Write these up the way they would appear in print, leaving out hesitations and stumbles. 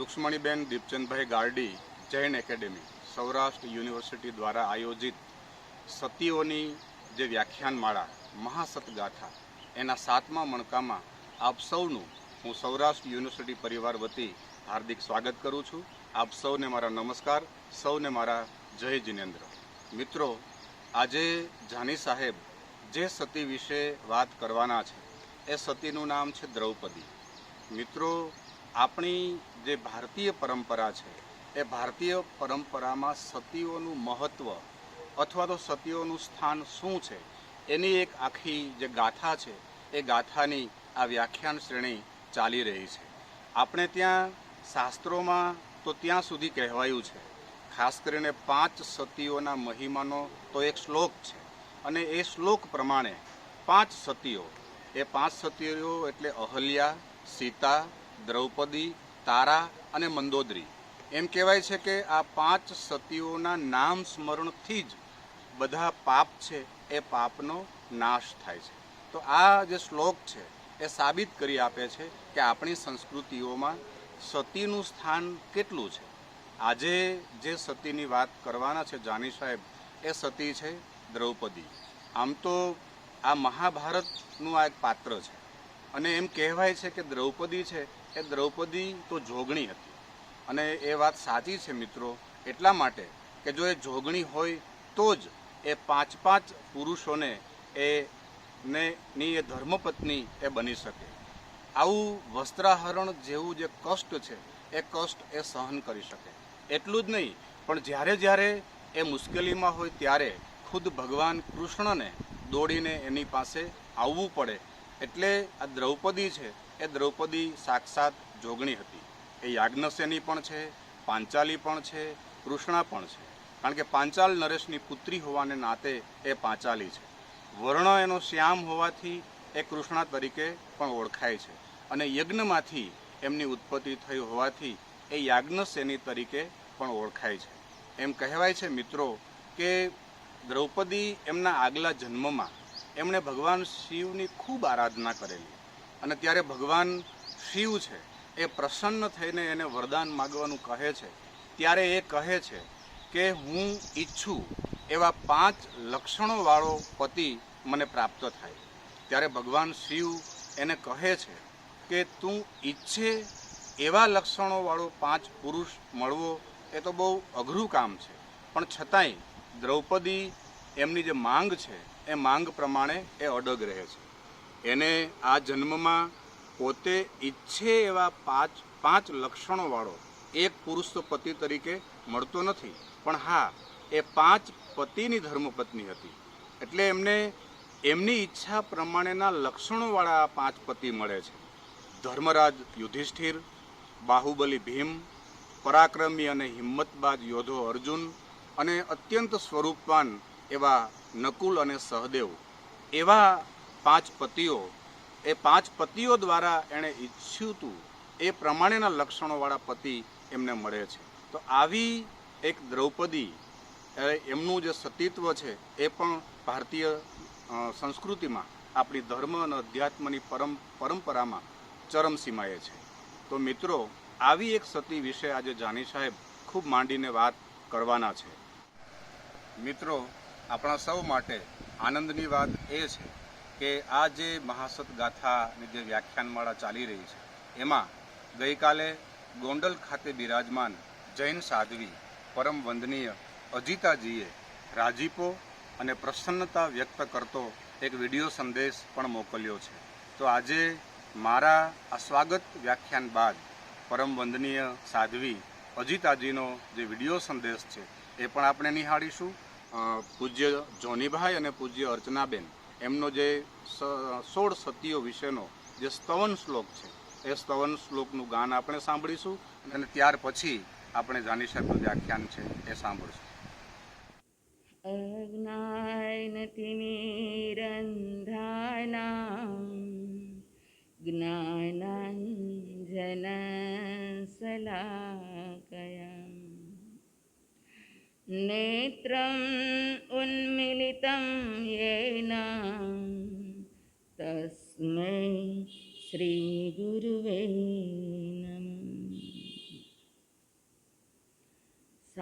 रुक्ष्मणीबेन दीपचंदभाई Gardi Jain academy Saurashtra university द्वारा आयोजित सतीओनी जे व्याख्यानमाळा महासतगाथा एना 7मा मणकामां आप सौनु हूँ सौराष्ट्र यूनिवर्सिटी परिवार वती हार्दिक स्वागत करूँ छूँ। आप सौने मारा नमस्कार, सौने मारा जय जिनेन्द्र। मित्रों, आजे जानी साहेब जे सती विषे बात करवाना छे ए सतीनुं नाम छे द्रौपदी। मित्रों, अपनी जे भारतीय परंपरा है ए भारतीय परंपरा में सतीओनु महत्व अथवा तो सतीओनु स्थान शू है एनी एक आखी जे गाथा है ए गाथानी आ व्याख्यान श्रेणी चाली रही है। आपणे त्या शास्त्रों में तो त्या सुधी कहवायु है, खास करीने 5 सतीओना महिमानो तो एक श्लोक है अने ए श्लोक प्रमाणे 5 सतीओ ए 5 सतीओ एटले अहल्या, सीता, द्रौपदी, तारा अने मंदोदरी एम कहेवाय छे के आ 5 सतीओना नाम स्मरण थी ज बधा पाप छे ए पापनो नाश थाय छे। तो आ जे श्लोक छे ए साबित करी आपे छे के आपणी संस्कृतिओमां सतीनुं स्थान केटलुं छे। आजे जे सतीनी वात करवाना छे जानी साहेब ए सती छे द्रौपदी। आम तो आ महाभारतनुं आ एक पात्र छे अने एम कहेवाय छे के द्रौपदी छे ए द्रौपदी तो जोगणी हती अने ए वात साची छे मित्रों, एटला माटे के जो ए जोगणी होय तो ज ए 5 पुरुषोने ए नी ए धर्मपत्नी ए बनी सके। आवुं वस्त्राहरण जेवुं जे कष्ट छे ए कष्ट ए सहन करी सके। एटलुं ज नहीं पण ज्यारे ज्यारे ए मुश्केलीमां होय त्यारे खुद भगवान कृष्णने दौड़ीने एनी पासे आववुं पड़े। एटले आ द्रौपदी छे ए द्रौपदी साक्षात जोगणी हती। ए याज्ञसेनी पण छे, पांचाली पण छे, कृष्णा पण छे। कारण के पांचाल नरेशनी पुत्री होवाने नाते ए पांचाली छे। वर्ण एनो श्याम होवाथी ए कृष्णा तरीके पण ओळखाय छे अने यज्ञमांथी एमनी उत्पत्ति थई होवाथी ए याज्ञसेनी तरीके पण ओळखाय छे। एम कहेवाय छे मित्रों के द्रौपदी एमना आगला जन्ममां एमणे भगवान शिवनी खूब आराधना करेली अने त्यारे भगवान शिव छे ए प्रसन्न थईने एने वरदान मागवानुं कहे छे। त्यारे ए कहे छे के हूँ ઈચ્છું एवा 5 लक्षणोवाळो पति मने प्राप्त थाय। त्यारे भगवान शिव एने कहे छे के तू ઈચ્છે एवा लक्षणोवाळो 5 पुरुष मळवो ए तो बहु अघरू काम छे, पण छतांय द्रौपदी एमनी जे मांग छे ए मांग प्रमाणे ए अडग रहे छे। एने आ जन्ममां पोते ઈચ્છે एवा 5 लक्षणोवाळो एक पुरुष तो पति तरीके मळतो नथी, पण हाँ ए 5 पतिनी धर्मपत्नी हती एटले एमने एमनी ઈચ્છा प्रमाणेना लक्षणोवाळा 5 पति मळे छे। धर्मराज युधिष्ठिर, बाहुबली भीम, पराक्रमी अने हिम्मतबाज योधो अर्जुन अने अत्यंत स्वरूपवान एवा नकुल अने सहदेव एवा 5 पतिओ ए 5 पतिओ द्वारा एणे ઈચ્છ્યું ए प्रमाणेना लक्षणोवाळा पति एमने मळे छे। तो आवी एक द्रौपदी एमनुं जे सतीत्व छे ए पण भारतीय संस्कृतिमां आपणी धर्म अने अध्यात्मनी परंपरामां चरमसीमाए छे। तो मित्रों, आवी एक सती विषे आज जानी साहेब खूब मांडीने वात करवाना छे। मित्रों, आपणा सौ माटे आनंदनी वात ए छे के आ जे महासत गाथानी जे व्याख्यानमाळा चाली रही है एमां गई काले गोंडल खाते बिराजमान जैन साध्वी परम वंदनीय अजिताजीए राजीपो अने प्रसन्नता व्यक्त करतो एक विडियो संदेश पण मोकल्यो छे। तो आजे मारा आ स्वागत व्याख्यान बाद परम वंदनीय साध्वी अजिताजीनो जे विडियो संदेश छे ए पण आपणे निहाळीशुं। पूज्य जोनीभाई अने पूज्य अर्चनाबेन एमनो जे 16 सतीओ विशेनो जे स्तवन श्लोक छे ए स्तवन श्लोकनुं गान आपणे सांभळीशुं अने त्यार पछी आपणे जानी साहेबनुं व्याख्यान छे ए सांभळीशुं। नेत्रम् उन्मिलितं येन तस्मै श्रीगुरुवे नमः।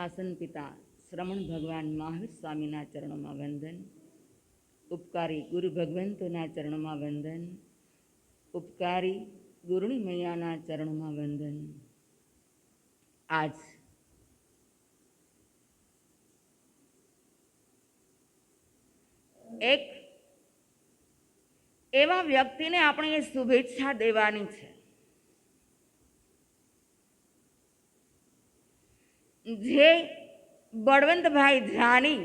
શાસન પિતા શ્રમણ ભગવાન મહાવીર સ્વામીના ચરણોમાં વંદન, ઉપકારી ગુરુ ભગવંતોના ચરણોમાં વંદન, ઉપકારી ગુરુણી મૈયાના ચરણોમાં વંદન. આજ એક એવા વ્યક્તિને આપણે શુભેચ્છા દેવાની છે જે બળવંતભાઈ જાની,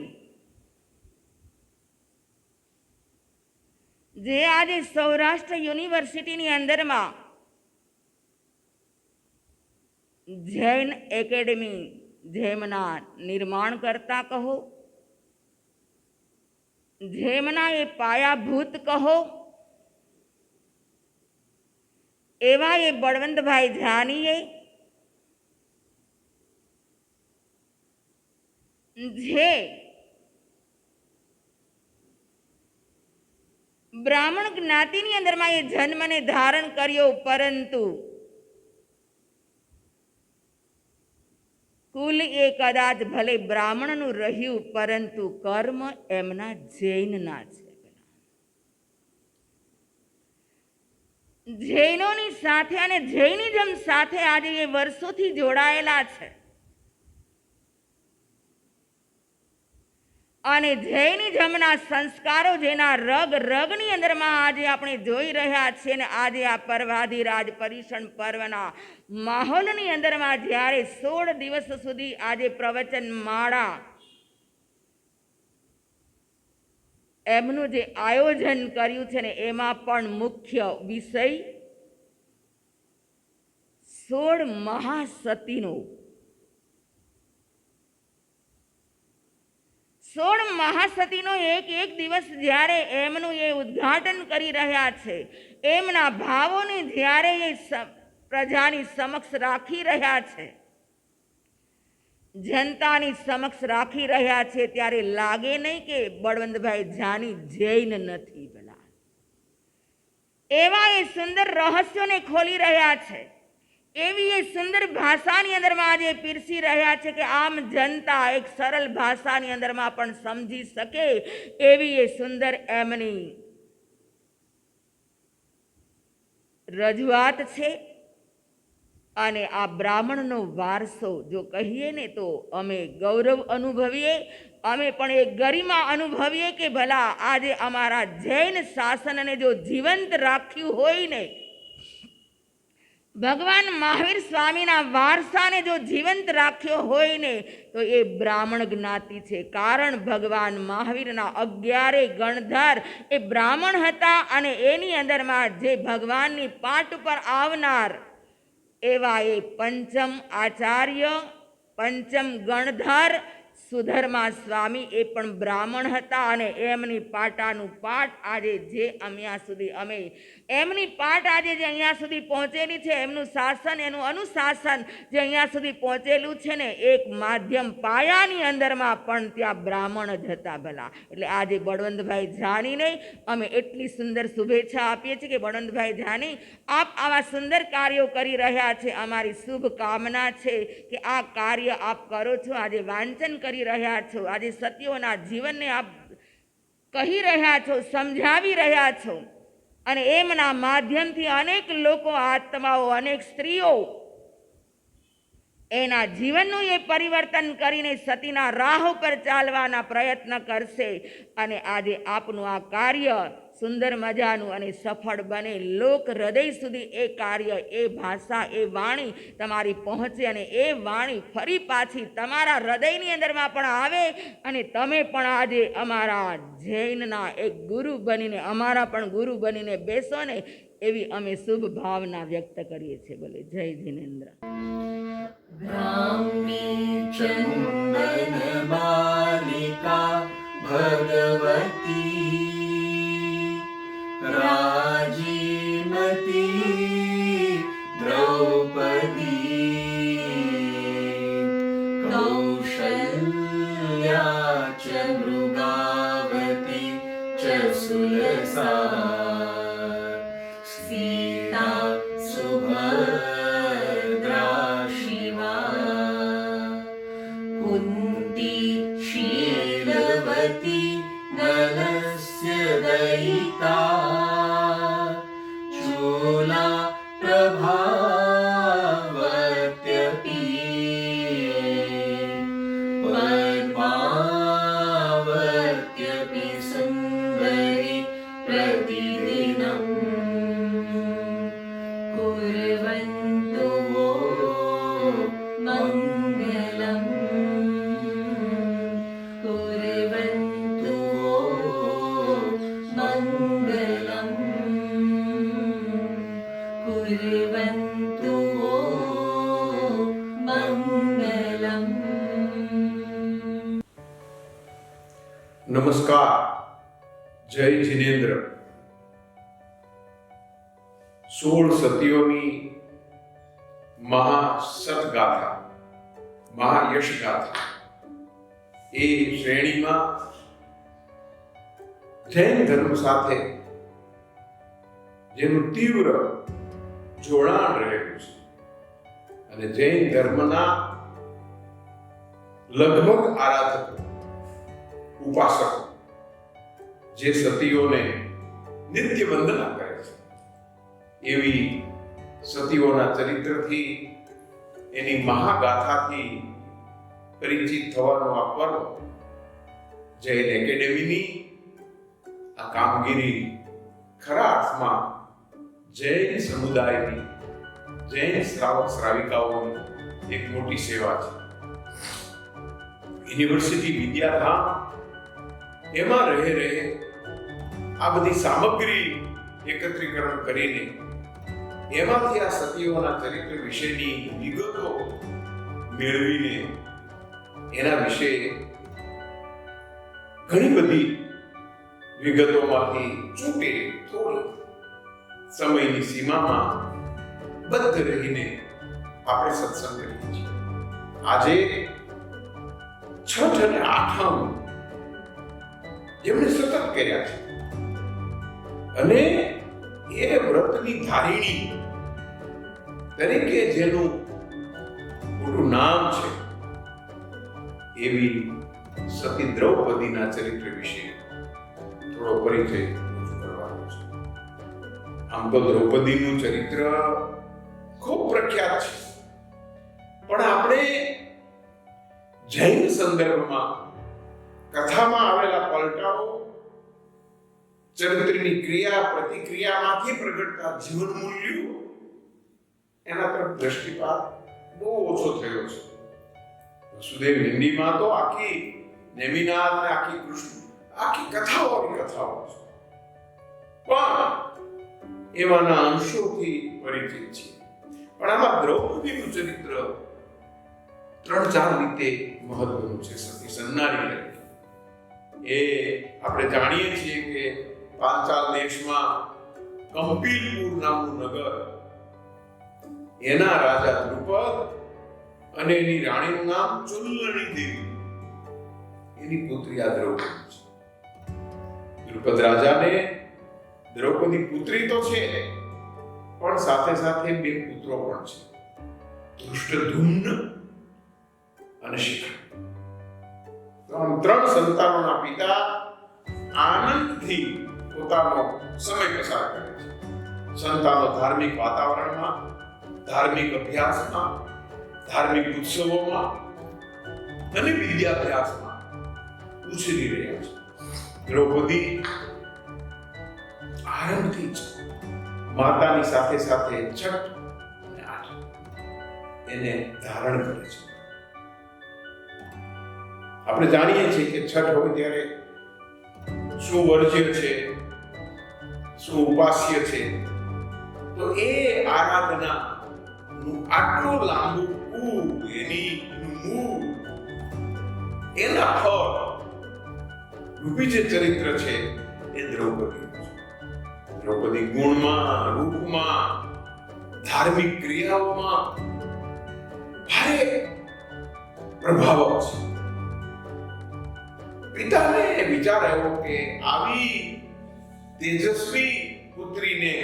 જે આજે સૌરાષ્ટ્ર યુનિવર્સિટીની અંદરમાં જૈન એકેડેમી જેમના નિર્માણ કરતા કહો, જેમના એ પાયાભૂત કહો, એવા એ બળવંતભાઈ જાનીએ જે બ્રાહ્મણ જ્ઞાતિની અંદરમાં એ જન્મને ધારણ કર્યો, પરંતુ કુલ એ કદાચ ભલે બ્રાહ્મણનું રહ્યું, પરંતુ કર્મ એમના જૈનના છે. જૈનોની સાથે અને જૈનિઝમ સાથે આજે એ વર્ષોથી જોડાયેલા છે અને જૈનિઝમના સંસ્કારો જેના રગ રગની અંદરમાં આજે આપણે જોઈ રહ્યા છીએ. ને આજે આ પર્વાધિરાજ પર્યુષણ પર્વના માહોલની અંદરમાં જ્યારે 16 દિવસ સુધી આજે પ્રવચન માળા એમનું જે આયોજન કર્યું છે ને એમાં પણ મુખ્ય વિષય 16 મહાસતીનો, 16 મહાસતીનો એક દિવસ જ્યારે એમનું એ ઉદ્ઘાટન કરી રહ્યા છે, એમના ભાવોને જ્યારે એ પ્રજાની સમક્ષ રાખી રહ્યા છે, જનતાની સમક્ષ રાખી રહ્યા છે, ત્યારે લાગે નહીં કે બળવંતભાઈ જાની જૈન નથી. ભલા એવા એ સુંદર રહસ્યોને ખોલી રહ્યા છે, એવી એ સુંદર ભાષાની અંદરમાં આજે પીરસી રહ્યા છે કે આમ જનતા એક સરળ ભાષાની અંદરમાં પણ સમજી શકે એવી એ સુંદર એમની રજૂઆત છે. અને આ બ્રાહ્મણનો વારસો જો કહીએ ને તો અમે ગૌરવ અનુભવીએ, અમે પણ એ ગરિમા અનુભવીએ કે ભલા આજે અમારા જૈન શાસનને જો જીવંત રાખ્યું હોય ને, ભગવાન મહાવીર સ્વામીના વારસાને જો જીવંત રાખ્યો હોય ને, તો એ બ્રાહ્મણ જ્ઞાતિ છે. કારણ ભગવાન મહાવીરના 11 ગણધર એ બ્રાહ્મણ હતા અને એની અંદરમાં જે ભગવાનની પાટ ઉપર આવનાર એવા એ પંચમ આચાર્ય, પંચમ ગણધર સુધર્મા સ્વામી એ પણ બ્રાહ્મણ હતા અને એમની પાટાનું પાઠ આજે જે અહીંયા સુધી અમે એમની પાઠ આજે જે અહીંયા સુધી પહોંચેલી છે, એમનું શાસન, એનું અનુશાસન જે અહીંયા સુધી પહોંચેલું છે ને, એક માધ્યમ પાયાની અંદરમાં પણ ત્યાં બ્રાહ્મણ જ હતા. ભલા એટલે આજે બળવંતભાઈ જાનીને અમે એટલી સુંદર શુભેચ્છા આપીએ છીએ કે બળવંતભાઈ જાની, આપ આવા સુંદર કાર્યો કરી રહ્યા છે. અમારી શુભ કામના છે કે આ કાર્ય આપ કરો છો, આજે વાંચન કરી રહ્યા છો, આજે સત્યોના જીવનને આપ કહી રહ્યા છો, સમજાવી રહ્યા છો અને એમના માધ્યમથી અનેક લોકો, આત્માઓ, અનેક સ્ત્રીઓ એના જીવનનું એ પરિવર્તન કરીને સતીના રાહ ઉપર ચાલવાના પ્રયત્ન કરશે. અને આજે આપનું આ કાર્ય સુંદર મજાનું અને સફળ બને, લોક હૃદય સુધી એ કાર્ય, એ ભાષા, એ વાણી તમારી પહોંચે અને એ વાણી ફરી પાછી તમારા હૃદયની અંદરમાં પણ આવે અને તમે પણ આજે અમારા જૈનના એક ગુરુ બનીને, અમારા પણ ગુરુ બનીને બેસો ને, એવી અમે શુભ ભાવના વ્યક્ત કરીએ છીએ. બોલે જય જિનેન્દ્ર. ब्राह्मी चन्दन मालिका भगवती राजीमती द्रौपदी कौशल्या च मृगावती च सुलसा सीता सुभद्रा शिवा दयिता चूला प्रभावत्यपि पद्मावत्यपि सुन्दरी प्रतिदिनम् कुर्वन्तु वो मङ्गलम् कुर्वन्तु वो मङ्गलम् कुर्वन्तु वो मङ्गलम् નમસ્કાર. જય જિનેન્દ્ર. 16 સતીઓની મહાસતગાથા, મહાયશગાથા એ શ્રેણીમાં જૈન ધર્મ સાથે જેનું તીવ્ર જોડાણ રહેલું છે અને જૈન ધર્મના લગભગ આરાધકો, ઉપાસકો જે સતીઓને નિત્ય વંદના કરે છે એવી સતીઓના ચરિત્રથી, એની મહાગાથાથી પરિચિત થવાનો આ પર્વ જૈન એકેડેમીની આ કામગીરી ખરા અર્થમાં જૈન સમુદાયની, જૈન શ્રાવક શ્રાવિકાઓની એક મોટી સેવા છે. યુનિવર્સિટી વિદ્યાધામ એમાં રહે આ બધી સામગ્રી એકત્રીકરણ કરીને એમાંથી આ સતીઓના ચરિત્ર વિશેની વિગતો મેળવીને એના વિશે ઘણી બધી વિગતોમાંથી ચૂંટે થોડી સમયની સીમામાં બદ્ધ રહીને આપણે સત્સંગ કરીએ છીએ. આજે છઠ અને આઠમ જેમણે સતત કર્યા છે અને એ વ્રતની ધારિણી તરીકે જેનું મોટું નામ છે એવી સતી દ્રૌપદીના ચરિત્ર વિશે થોડો પરિચય કરવાનો છે. આમ તો દ્રૌપદીનું ચરિત્ર ખૂબ પ્રખ્યાત છે, પણ આપણે જૈન સંદર્ભમાં કથામાં આવેલા પલટાઓ, ચરિત્રની ક્રિયા પ્રતિક્રિયામાંથી પ્રગટતા જીવન મૂલ્યો એના તરફ દ્રષ્ટિપાત બહુ ઓછો થયો છે. વસુદેવ હિન્દીમાં તો આખી નેમિનાથ ને આખી કૃષ્ણ આખી કથાઓની કથાઓ છે, પણ એમાંના અંશોથી પરિચિત છે. પણ આમાં દ્રૌપદીનું ચરિત્ર 3-4 રીતે મહત્વનું છે. સતી સન્નારી તરીકે એ આપણે જાણીએ છીએ કે પાંચાલ દેશમાં કંપીલપુર નામનું નગર, એના રાજા દ્રુપદ અને એની રાણીનું નામ ચુલ્લણી દેવી, એની પુત્રી આ દ્રૌપદી છે. દ્રુપદ રાજાને દ્રૌપદી પુત્રી તો છે, પણ સાથે સાથે 2 પુત્રો પણ છે, ધૃષ્ટદ્યુમ્ન અને શિખંડી. 3 સંતાનોના પિતા આનંદથી પોતાનો સમય પસાર કરે છે. સંતાનો ધાર્મિક વાતાવરણમાં, ધાર્મિક અભ્યાસમાં, ધાર્મિક ઉત્સવોમાં અને વિદ્યાભ્યાસમાં ઉછરી રહ્યા છે. દ્રૌપદી આરંભથી જ માતાની સાથે સાથે છઠ અને આઠમ એને ધારણ કરે છે. આપણે જાણીએ છીએ કે છઠ હોય ત્યારે શું વર્જ્ય છે, શું ઉપાસ્ય છે, તો એ આરાધના નું આટલું લાંબુ કૂ, એની મૂળ, એના ફળ રૂપી જે ચરિત્ર છે એ દ્રૌપદી છે. દ્રૌપદી ગુણમાં, રૂપમાં, ધાર્મિક ક્રિયાઓમાં ભારે પ્રભાવક છે. પિતાને વિચાર આવ્યો કે આવી તેજસ્વી પુત્રીને,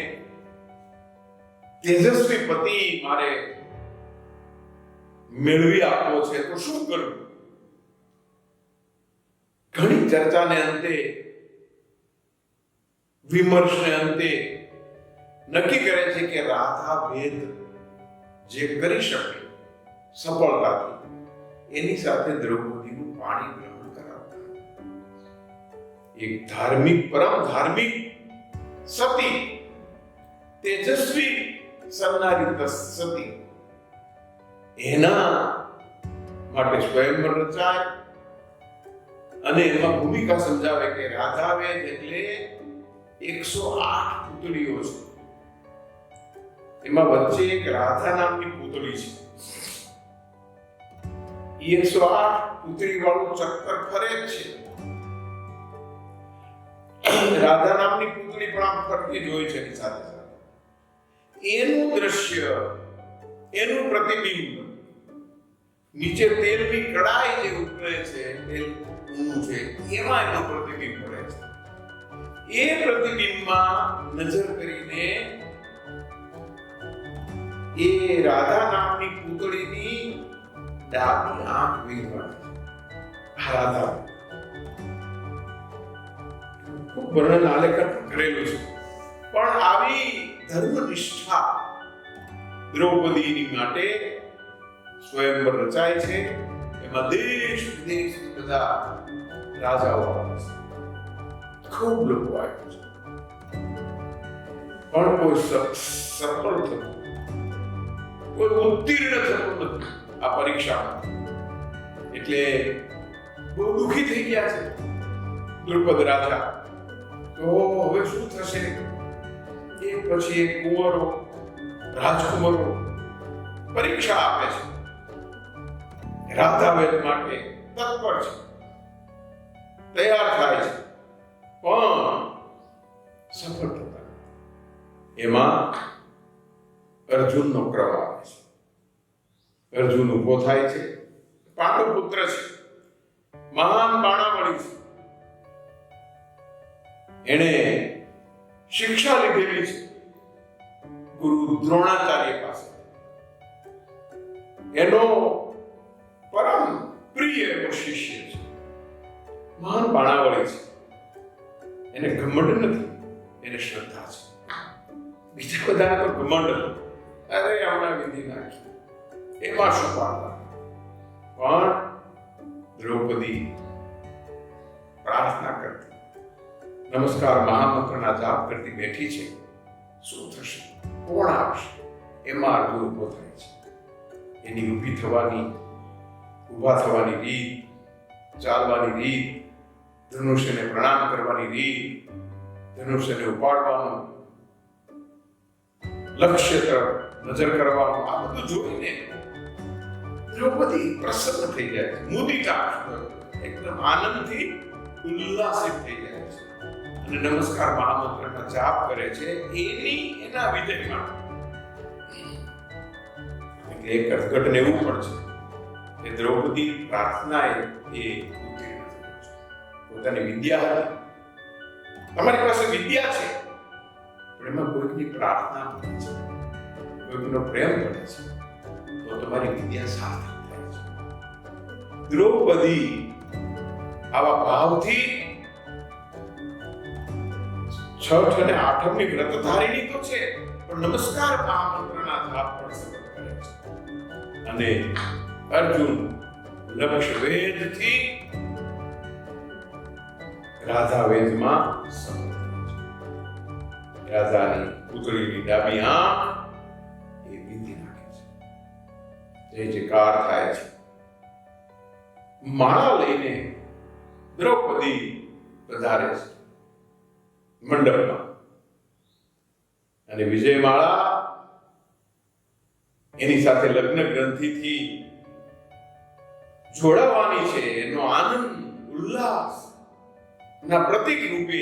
તેજસ્વી પતિ મારે મેળવી આપવો છે તો શું કરવું? ઘણી ચર્ચાને અંતે વિમર્શને અંતે નક્કી કરે છે કે રાધા વેદ જે કરી શકે સફળતાથી એની સાથે દ્રૌપદીનું પાણી ગ્રહણ કરાવતા. એક ધાર્મિક પરમ ધાર્મિક સતી તેજસ્વી સન્નારી સતી એના માટે સ્વયંવર રચાય અને એમાં ભૂમિકા સમજાવે કે રાધાવેદ એટલે 108 પુતળીઓ છે. એમાં વચ્ચે એક રાધા નામની પુતળી છે. એ 108 પુતળી વાળું ચક્કર ફરે જ છે. રાધા નામની પુતળી પણ આમ ફરતી જ હોય છે એની સાથે સાથે. એનું દ્રશ્ય, એનું પ્રતિબિંબ નીચે તેલની કડાઈ જે ઉતરે છે, તેલ ઊનું છે, એમાં એનું પ્રતિબિંબ પડે છે. એ પ્રતિબિંબમાં નજર કરીને એ રાધા નામની પુતળીની ડાબી આંખ વીંધવાની. આ રાધા ખૂબ વર્ણન આલેખન કરેલું છે. પણ આવી ધર્મનિષ્ઠા દ્રૌપદીની માટે સ્વયંવર રચાય છે. એમાં દેશ વિદેશ બધા રાજાઓ આવે છે, ખૂબ લોકો આવે છે, પણ કોઈ સફળ થતું, કોઈ ઉત્તીર્ણ થતું નથી આ પરીક્ષામાં. એટલે બહુ દુઃખી થઈ ગયા છે દ્રુપદ રાજા. તો હવે શું થશે? એક પછી એક કુંવરો, રાજકુમારો પરીક્ષા આપે છે, રાધાવેદ માટે તત્પર છે, તૈયાર થાય છે, પણ સફળ થતા. એમાં અર્જુનનો ક્રમ આવે છે. અર્જુન ઉભો થાય છે, પાંડુ પુત્ર છે, મહાન બાણાવળી છે, એણે શિક્ષા લીધેલી છે ગુરુ દ્રોણાચાર્ય પાસે. એનો પરમ પ્રિય એવો શિષ્ય છે, મહાન બાણાવળી છે. એને ઘમંડ નથી, એને શ્રદ્ધા છે. બીજા બધાને તો ઘમંડ નથી, અરે હમણાં વિધિ નાખી, એમાં શું પાડવા. પણ દ્રૌપદી પ્રાર્થના કરતી, નમસ્કાર મહામંત્રના જાપ કરતી બેઠી છે. શું થશે, કોણ આવશે? એમાં અર્જુન ઉભો થાય છે. એની ઊભી થવાની, ઊભા થવાની રીત, ચાલવાની રીત, ધનુષ્યને પ્રણામ કરવાની રીત, ધનુષ્યને ઉપાડવાનું, લક્ષ્ય તરફ નજર કરવાનું, આ બધું જોઈને દ્રૌપદી પ્રસન્ન થઈ જાય છે, મુદિતા, એકદમ આનંદથી ઉલ્લાસિત થઈ જાય છે અને નમસ્કાર મહામંત્રના જાપ કરે છે. એના વિજયમાં એક અર્થઘટન એવું પણ છે કે દ્રૌપદી પ્રાર્થનાએ એ ઉત્તીર્ણ થઈ છે. પોતાની વિદ્યા હતી, તમારી પાસે વિદ્યા છે, પણ એમાં કોઈકની પ્રાર્થના પડે છે, કોઈકનો પ્રેમ પડે છે, તો તમારી વિદ્યા સાર્થક થાય છે. દ્રૌપદી આવા ભાવથી છઠ અને આઠમની વ્રતધારિણી તો છે, પણ નમસ્કાર મહામંત્રના જાપ પણ સતત કરે છે. અને અર્જુન લક્ષ્ય વેદથી રાધા વેદમાં સફળ થાય છે. રાધાની પુતળીની ડાબી આંખ એ વીંધી નાખે છે, જય જયકાર થાય છે. માળા લઈને દ્રૌપદી પધારે છે મંડપમાં, અને વિજયમાળા એની સાથે લગ્ન ગ્રંથિથી જોડાવાની છે. એનો આનંદ ઉલ્લાસ ના પ્રતીક રૂપે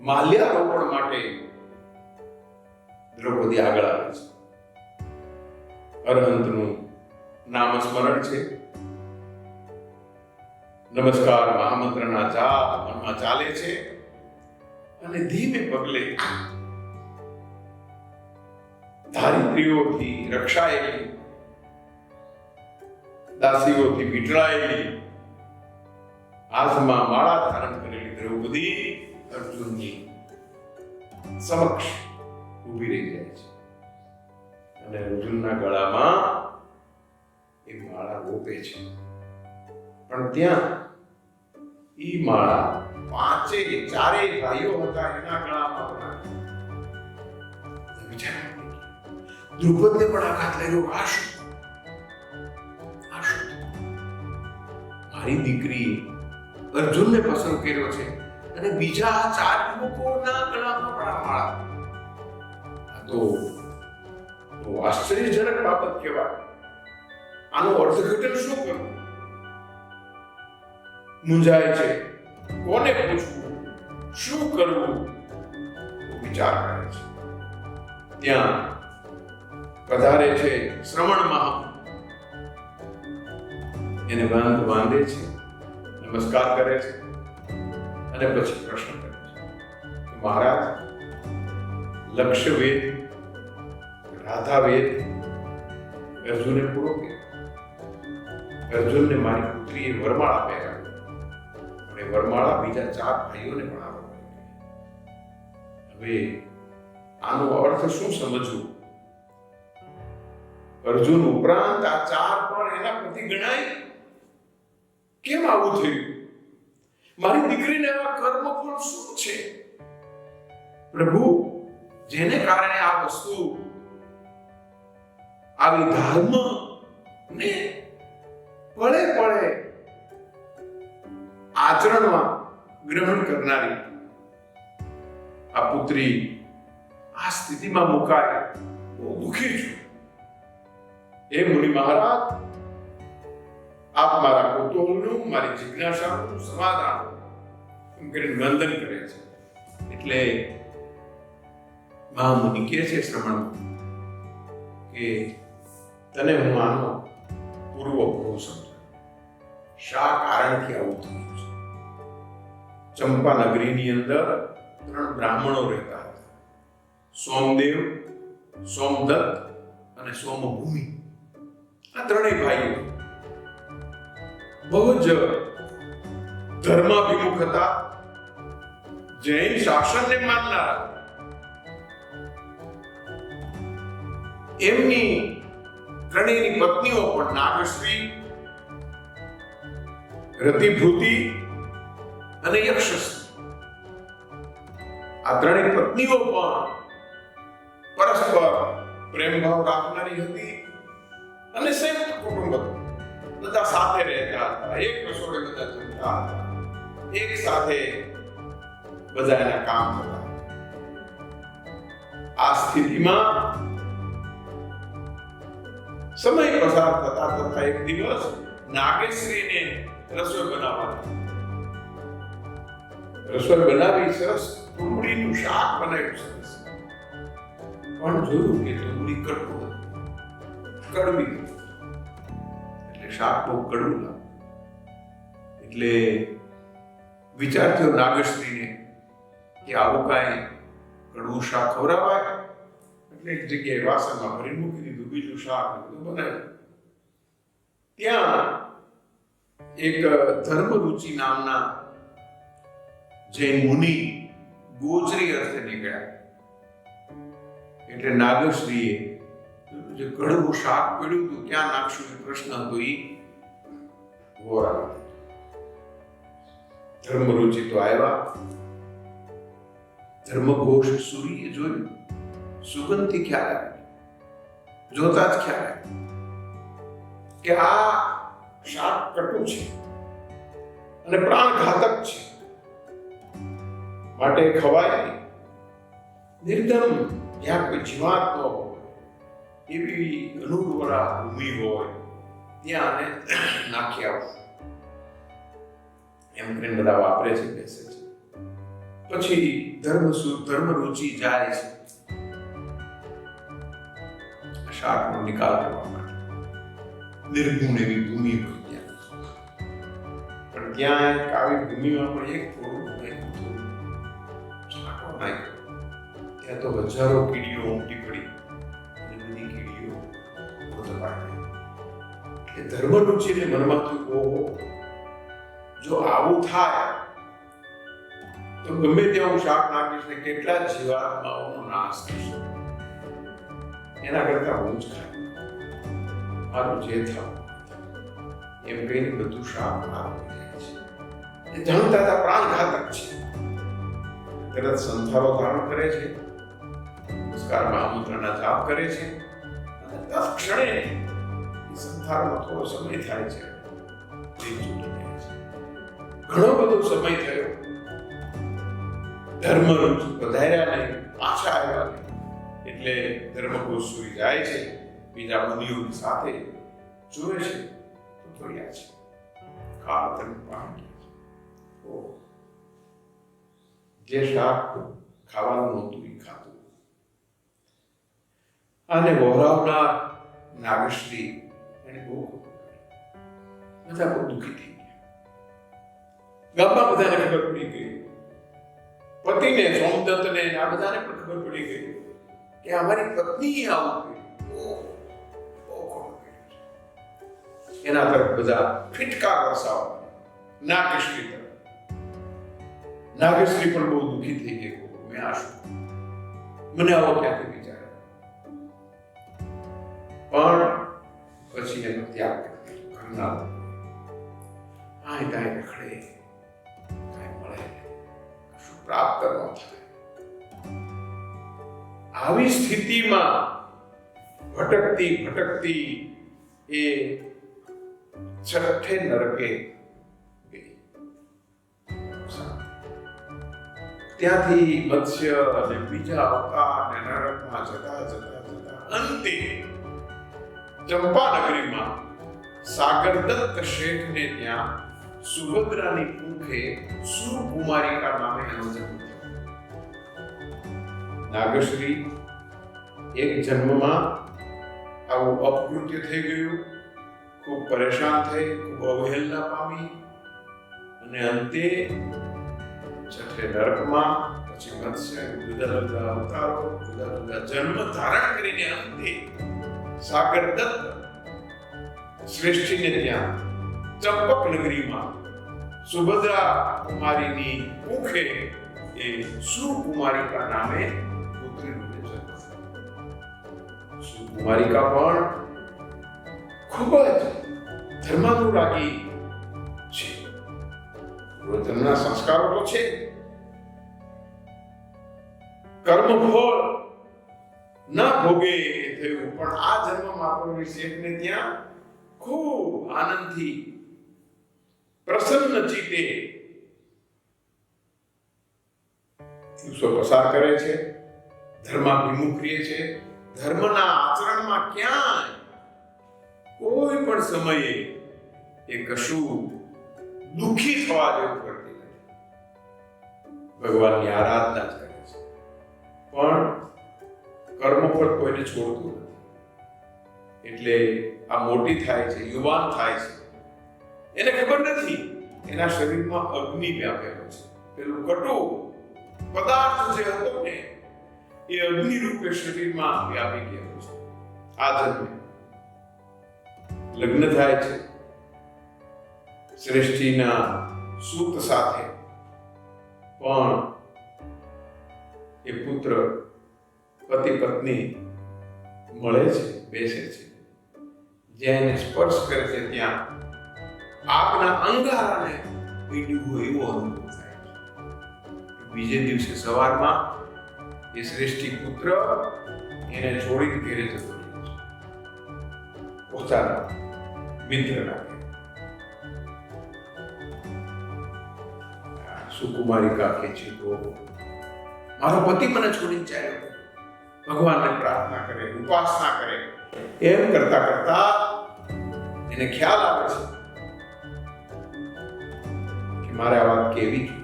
માલ્યારોપણ માટે દ્રૌપદી આગળ આવે છે. અરહંતનું નામ સ્મરણ છે, નમસ્કાર મહામંત્રના જાપ મનમાં ચાલે છે, અને ધીમે પગલે ધારિત્રીઓથી રક્ષાયેલી, દાસીઓથી વીંટળાયેલી, હાથમાં માળા ધારણ કરેલી દ્રૌપદી અર્જુનની સમક્ષ ઊભી રહી જાય છે અને અર્જુનના ગળામાં એ માળા રોપે છે. પણ ત્યાં ઈ માળા ચારેય ભાઈઓ હતા એના ગળામાં વિચાર દ્રુપદને પણ આઘાત લાગ્યો. આ શું? મારી દીકરી અર્જુનને પસંદ કર્યો છે અને બીજા 4 યુવકોના ગળામાં પણ આ માળા. આ તો આશ્ચર્યજનક બાબત કહેવાય. આનું અર્થઘટન શું કરવું? મૂંઝાય છે. કોને પૂછવું? શું કરવું? વિચાર કરે છે. ત્યાં પધારે છે શ્રવણ મહામુનિ. એને બાંધે છે, નમસ્કાર કરે છે અને પછી પ્રશ્ન કરે છે, મહારાજ, લક્ષ્ય વેદ, રાધા વેદ અર્જુને પૂરો કર્યો. અર્જુનને મારી પુત્રીએ વરમાળા પહેરાવી, અને વરમાળા બીજા 4 ભાઈઓને પણ આપવા. હવે આનો અર્થ શું સમજવું? અર્જુન ઉપરાંત આ 4 પણ એના પતિ ગણાય. કેમ આવું થયું? મારી દીકરીને આવા કર્મફળ શું છે? પ્રભુ, જેને કારણે આ વસ્તુ આવી ધર્મ ને પળે પળે આચરણમાં ગ્રહણ કરનારી આ પુત્રી આ સ્થિતિમાં મુકાય, હું દુઃખી છું. હે મુનિ મહારાજ, આપ મારા કૌતૂહલનું, મારી જિજ્ઞાસાનું સમાધાન કરીને વંદન કરે છે. એટલે મહામુનિ કહે છે શ્રમણ કે તને હું આનો પૂર્વ ભાવ સમજાવું. શા કારણથી આવું થયું છે? ચંપા નગરીની અંદર 3 બ્રાહ્મણો રહેતા હતા. સોમદેવ, સોમદત્ત અને સોમભૂમિ. આ 3 ભાઈઓ બહુ જ ધર્માભિમુખ હતા, જૈન શાસનને માનનારા. એમની 3ની પત્નીઓ પણ નાગશ્રી, રતિભૂતિ અને યક્ષશ્રી. આ 3 પત્નીઓ પણ પરસ્પર પ્રેમભાવ રાખનારી હતી અને સંયુક્ત કુટુંબ હતું. બધા સાથે રહેતા હતા, એક રસોડે બધા જમતા હતા, એક સાથે બધા એના કામ કરતા. આ સ્થિતિમાં સમય પસાર થતા એક દિવસ નાગેશ્રીને રસોઈ બનાવી સરસ તુંબડીનું શાક બનાવ્યું સરસ. પણ જોયું કે તુંબડી કડવી, એટલે શાક બહુ કડવું લાગ્યું. એટલે વિચાર થયો નાગેશ્રીને કે આવું કાંઈ કડવું શાક ખવડાવાય. એટલે એક જગ્યાએ વાસણમાં ભરી મૂકી દીધું, બીજું શાક બનાવ્યું. ત્યાં એક ધર્મરુચિ નામના જૈન મુનિ ગોચરી અર્થે નીકળ્યા. એટલે નાગશ્રીએ જે કડવું શાક પડ્યું હતું ક્યાં નાખશું એ પ્રશ્ન હતો. એ વોરા ધર્મરુચિ તો આવ્યા. ધર્મઘોષ સૂરીએ જોયું, સુગંધથી ખ્યાલ આવ્યો, જોતા જ ખ્યાલ આવ્યો કે આ શાક કટુ છે અને પ્રાણઘાતક છે, માટે ખવાય નહીં. નિર્ધન, જ્યાં કોઈ જીવાત ન હોય, એવી અનુકૂળા ભૂમિ હોય ત્યાં આને નાખી આવો એમ કરીને બધા વાપરે છે, બેસે છે. પછી ધર્મરુચિ જાય છે શાકનો નિકાલ કરવા માટે. નિર્ગુણ એવી ભૂમિ હોય ત્યાં. પણ ત્યાં આવી ભૂમિમાં પણ એક થોડું છાંટો નાખ્યો. ત્યાં તો હજારો કીડીઓ ઉમટી પડી અને બધી કીડીઓ દબાઈ. એટલે ધર્મરુચિને મનમાં થયું, ઓહો, જો આવું થાય તો તો ગમે ત્યાં હું શાક નાખીશ ને કેટલા જીવાત્માઓનો નાશ થશે, એના કરતા હું જ ખાઈ મારું જે થવું એમ કહીને બધું શાક નાખી જાય છે. એ જાણતા હતા પ્રાણઘાતક છે. તરત સંથારો ધારણ કરે છે, નમસ્કાર મહામંત્રના જાપ કરે છે, અને તત્ક્ષણે એ સંથારમાં થોડો સમય થાય છે, તે છૂટી જાય છે. ઘણો બધો સમય થયો, ધર્મરૂપ પધાર્યા નહીં, પાછા આવ્યા નહીં. એટલે ધર્મગુરુ સુઈ જાય છે, બીજા મુનિઓની સાથે જોવે છે તો જોયા છે કાળતન પામી ગયા છે. જે શાક ખાવાનું નહોતું એ ખાતું. અને વહોરાવનાર નાગશ્રી એને બહુ બધા બહુ દુઃખી થઈ ગયા. ગામમાં બધાને ખબર પડી ગઈ, પતિને સોમદત્તને આ બધાને પણ ખબર પડી ગઈ કે અમારી પત્ની આવું કર્યું. એના તરફ બધા ફિટકાર વરસાવવા નાગશ્રી તરફ. નાગશ્રી પણ બહુ દુઃખી થઈ ગઈ. મેં આ શું, મને આવો ક્યાંથી વિચાર, પણ પછી એનો ત્યાગ કરી ઘરના આય તાય રખડે, કાંઈ મળે શું પ્રાપ્ત ન થાય. આવી સ્થિતિમાં ભટકતી ભટકતી એ છઠ્ઠે નરકે ગઈ. ત્યાંથી મત્સ્ય અને બીજા અવતાર અને નરકમાં જતા જતા જતા અંતે ચંપાનગરીમાં સાગરદત્ત શેઠને ત્યાં સુભદ્રાની કુંખે સુકુમારિકા નામે એનો જન્મ થયો. નાગશ્રી એક જન્મમાં આવું અપકૃત્ય થઈ ગયું, ખૂબ પરેશાન થઈ, ખૂબ અવહેલના પામી, અને અંતે છઠ્ઠે નરકમાં, પછી મત્સ્ય, જુદા જુદા અવતારો, જુદા જુદા જન્મ ધારણ કરીને અંતે સાગરદત્ત શ્રેષ્ઠીને ત્યાં ચંપક નગરીમાં સુભદ્રા કુમારીની કુખે એ સુકુમારિકા નામે પુત્રી રૂપે જન્મ થયો. સુકુમારિકા પણ ખૂબ જ ધર્માનુરાગી છે. પૂર્વજન્મના સંસ્કારો તો છે, કર્મફળ ના ભોગે થયું, પણ આ જન્મમાં આપણને શેઠને ત્યાં ખૂબ આનંદથી પ્રસન્ન ચિત્તે દિવસો પસાર કરે છે, ધર્માભિમુખ રહે છે. ધર્મના આચરણમાં ક્યાંય કોઈ પણ સમયે એ કશું દુઃખી થવા જેવું કરતી નથી. ભગવાનની આરાધના જ કરે છે, પણ કર્મફળ કોઈને છોડતું નથી. એટલે આ મોટી થાય છે, યુવાન થાય છે, એને ખબર નથી એના શરીરમાં અગ્નિ વ્યાપેલો છે. પેલું કટુ પદાર્થ જે હતો ને એ અગ્નિ રૂપે શરીરમાં વ્યાપી ગયો છે. આ જન્મે લગ્ન થાય છે શ્રેષ્ઠીના સૂત સાથે, પણ એ પુત્ર પતિ પત્ની મળે છે, બેસે છે, જ્યાં એને સ્પર્શ કરે છે ત્યાં આગના અંગારાને પીડ્યું હોય એવો અનુભવ થાય છે. બીજે દિવસે સવારમાં એ શ્રેષ્ઠી પુત્ર એને છોડીને ઘેરે જતો રહે છે, પોતાના મિત્રના. સુકુમારિકા કહે છે તો મારો પતિ મને છોડીને ચાલ્યો. ભગવાનને પ્રાર્થના કરે, ઉપાસના કરે. એમ કરતા કરતા એને ખ્યાલ આવે છે કે મારે આ વાત કેવી છે.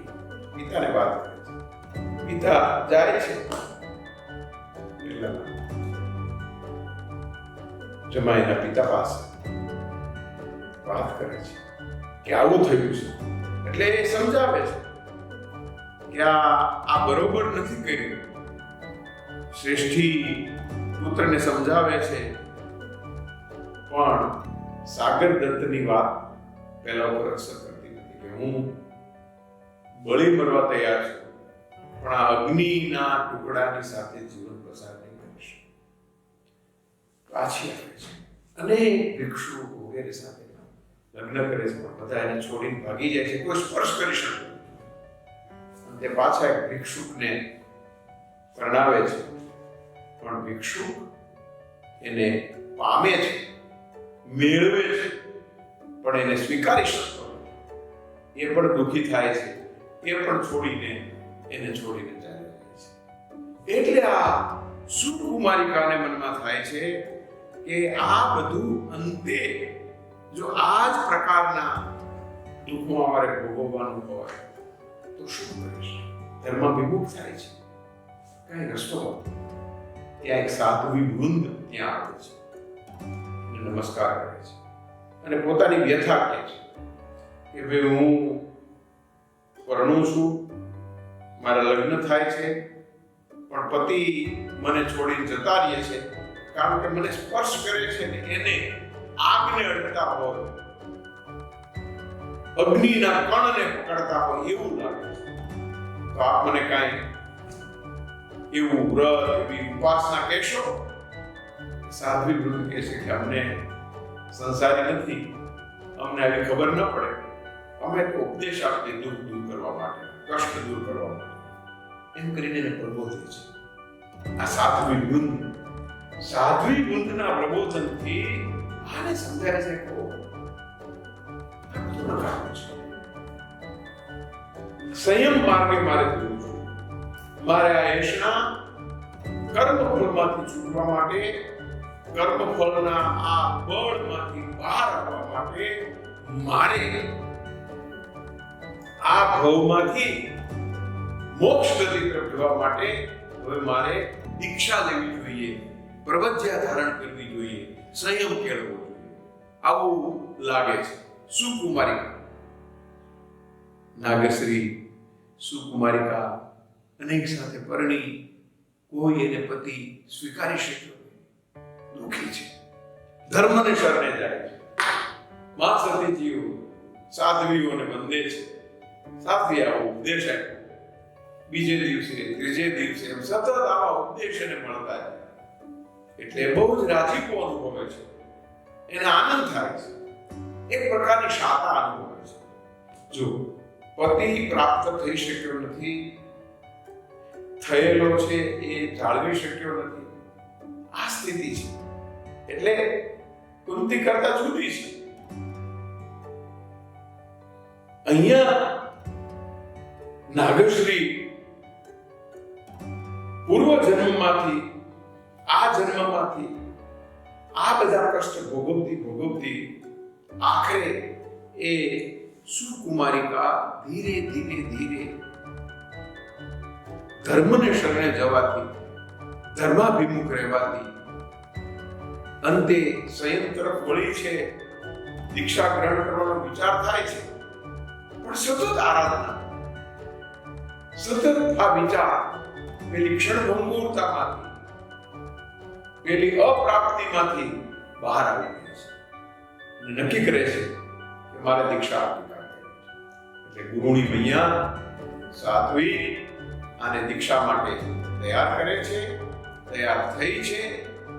પિતાને વાત કરે છે. પિતા જાય છે જમાઈના પિતા પાસે વાત કરે છે કે આવું થયું છે. એટલે એ સમજાવે છે કે આ બરોબર નથી કર્યું. શ્રેષ્ઠી પુત્રને સમજાવે છે, પણ સાગર દત્તની વાત પહેલા ઉપર અસર કરતી નથી કે હું બળી મરવા તૈયાર છું, પણ આ અગ્નિના ટુકડાની સાથે જીવન પસાર નહીં કરી શકે. પાછી આવે છે અને ભિક્ષુ વગેરે સાથે લગ્ન કરે છે, પણ બધા એને છોડીને ભાગી જાય છે, કોઈ સ્પર્શ કરી શકે નહીં. તે પાછા એક ભિક્ષુકને પરણાવે છે, પણ ભિક્ષુક એને પામે છે, મેળવે છે, પણ એને સ્વીકારી શકતો નથી. એ પણ દુઃખી થાય છે, એ પણ છોડીને ચાલી જાય છે. એટલે આ સુકુમારિકાને મનમાં થાય છે કે આ બધું અંતે જો આ જ પ્રકારના દુઃખો અમારે ભોગવવાનું હોય તો શું કરીશ? ધર્મ વિમુખ થાય છે, કઈ રસ્તો નથી. ત્યાં એક સાધ્વી વૃંદ ત્યાં આવે છે, નમસ્કાર કરે છે અને પોતાની વ્યથા કહે છે કે ભાઈ હું પરણું છું, મારા લગ્ન થાય છે, પણ પતિ મને છોડીને જતા રહે છે, કારણ કે મને સ્પર્શ કરે છે ને એને આગને અડતા હોય, અગ્નિના કણને પકડતા હોય એવું લાગે છે. તો આપ મને કાંઈ એવું વ્રત, એવી ઉપાસના કહેશો? સાધ્વી વૃંદ કહે છે કે અમને સંસારી નથી, અમને આવી ખબર ન પડે, અમે તો ઉપદેશ આપીએ દુઃખ દૂર કરવા માટે, કષ્ટ દૂર કરવા માટે, એમ કરીને એને પ્રબોધે છે. આ સાધ્વી વૃંદના પ્રબોધનથી આને સમજાય છે કે સંયમ માર્ગે મારે જવું છે. મારે આ એશના કર્મફળમાંથી છૂટવા માટે, કર્મફળના આ બળમાંથી બહાર આવવા માટે મારે આ ભવમાંથી મોક્ષ ગતિ તરફ જવા માટે હવે મારે દીક્ષા લેવી જોઈએ, પ્રવજ્યા ધારણ કરવી જોઈએ, સંયમ કેળવવો જોઈએ. આવું લાગે છે. સુકુમારિકા નાગશ્રી સુકુમારિકા અનેક સાથે પરણી, કોઈ એને પતિ સ્વીકારી શક્યો નહીં, દુઃખી છે, ધર્મને શરણે જાય છે. મા સતીજીઓ સાધ્વીઓને વંદે છે. સાધ્વી આવો ઉપદેશ આપ્યો, બીજે દિવસે, ત્રીજે દિવસે એમ સતત આવા ઉપદેશ એને મળતા જાય. એટલે બહુ જ રાજીપો અનુભવે છે, એને આનંદ થાય છે, એક પ્રકારની શાતા અનુભવે છે. જો પતિ પ્રાપ્ત થઈ શક્યો નથી, થયેલો છે એ જાળવી શક્યો નથી, આ સ્થિતિ છે. એટલે કુંતી કરતા જુદી છે. અહીંયા નાગશ્રી પૂર્વ જન્મમાંથી આ જન્મમાંથી આ બધા કષ્ટ ભોગવતી આખરે એ સુકુમારિકા ધીરે ધીરે ધર્મને શરણે જવાથી, ધર્માભિમુખ રહેવાથી અંતે સંયમ તરફ વળી છે. દીક્ષા ગ્રહણ કરવાનો વિચાર થાય છે, પણ સતત આરાધના, સતત આ વિચાર પેલી ક્ષણભંગુરતામાંથી, પેલી અપ્રાપ્તિમાંથી બહાર આવી ગઈ છે અને નક્કી કરે છે કે મારે દીક્ષા આપવી પડે. એટલે ગુરુની મૈયા સાધ્વી આને દીક્ષા માટે તૈયાર કરે છે. તૈયાર થઈ છે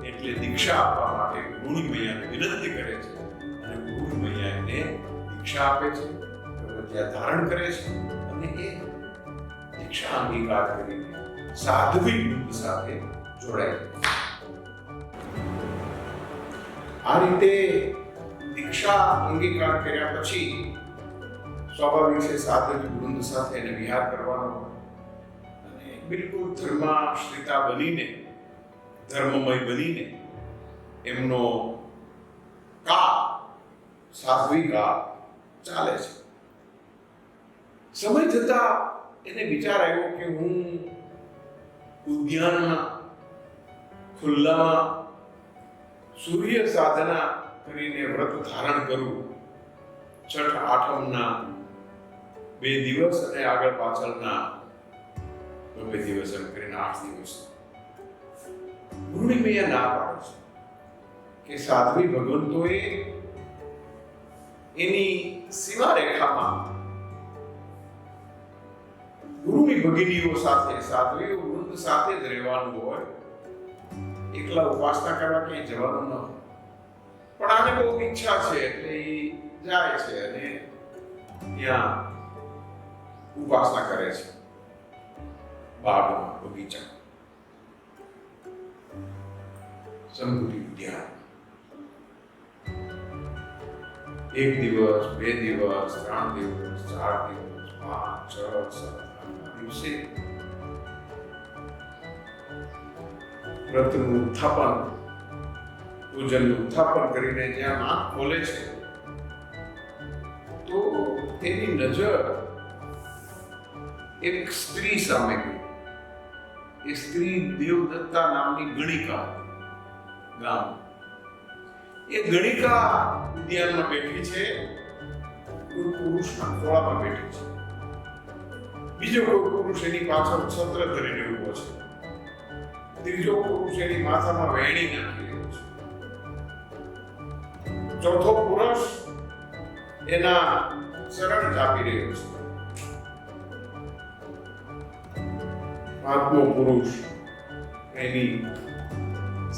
એટલે દીક્ષા આપવા માટે ગુરુની મૈયાને વિનંતી કરે છે અને ગુરુની મૈયા એને દીક્ષા આપે છે, પ્રવજ્યા ધારણ કરે છે અને એ દીક્ષા અંગીકાર કરીને સાધ્વી વૃંદ સાથે જોડાય. આ રીતે દીક્ષા અંગીકાર કર્યા પછી સ્વાભાવિક છે સાધ્વી વૃંદ સાથે એને વિહાર કરવાનો અને બિલકુલ ધર્માશ્રિતા બનીને, ધર્મમય બનીને એમનો સાધ્વી કાળ ચાલે છે. સમય જતા એને વિચાર આવ્યો કે હું ઉદ્યાનમાં ખુલ્લામાં સૂર્ય સાધના કરીને વ્રત ધારણ કરું. છઠ આઠમના 2 દિવસ અને આગળ પાછળના 2 દિવસ એમ કરીને 8 દિવસ. ગુરુની મૈયા ના પાડે છે કે સાધ્વી ભગવંતોએ એની સીમા રેખામાં ગુરુની ભગીનીઓ સાથે સાધ્વીઓ વૃંદ સાથે જ રહેવાનું હોય, એકલા ઉપાસના કરવા ક્યાંય જવાનું ન હોય. પણ આને બહુ ઈચ્છા છે એટલે એ જાય છે અને ત્યાં ઉપાસના કરે છે બાગમાં, બગીચા, સંભુતિ ઉદ્યાન. 1 દિવસ, 2 દિવસ, 3 દિવસ, 4 દિવસ, 5, 6, 7 દિવસે વ્રતનું ઉત્થાપન, પૂજનનું ઉત્થાપન કરીને જ્યાં નાક ખોલે છે તો એની નજર એક સ્ત્રી સામે ગઈ. એ સ્ત્રી દેવદત્તા નામની ગણિકા ગામ. એ ગણિકા ઉદ્યાનમાં બેઠી છે, કોઈ પુરુષના ખોળામાં બેઠી છે. બીજો કોઈ પુરુષ એની પાછળ છત્ર ધરીને ઊભો છે. ત્રીજો પુરુષ એની માથામાં વેણી નાખી રહ્યો છે. ચોથો પુરુષ એના શરણ ચાપી રહ્યો છે. પાંચમો પુરુષ એની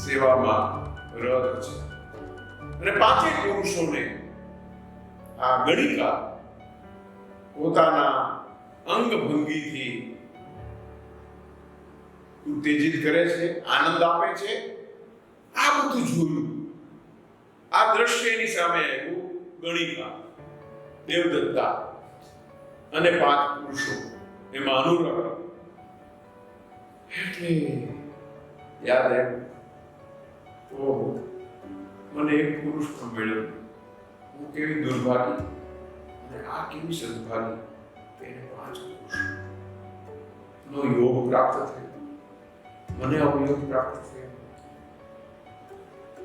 સેવામાં રત છે. અને પાંચેય પુરુષોને આ ગણિકા પોતાના અંગભંગીથી ઉત્તેજિત કરે છે, આનંદ આપે છે. આ બધું જોયું, આ દ્રશ્યની સામે આવ્યું. ગણિકા, દેવદત્તા અને 5 પુરુષો, એમાં અનુરગ. એટલે યાદ આવ્યું, ઓહો, મને એક પુરુષ પણ મળ્યો. હું કેવી દુર્ભાગી અને આ કેવી સદભાગી. એને 5 પુરુષનો યોગ પ્રાપ્ત થયો, મને અવયોગ પ્રાપ્ત થયો.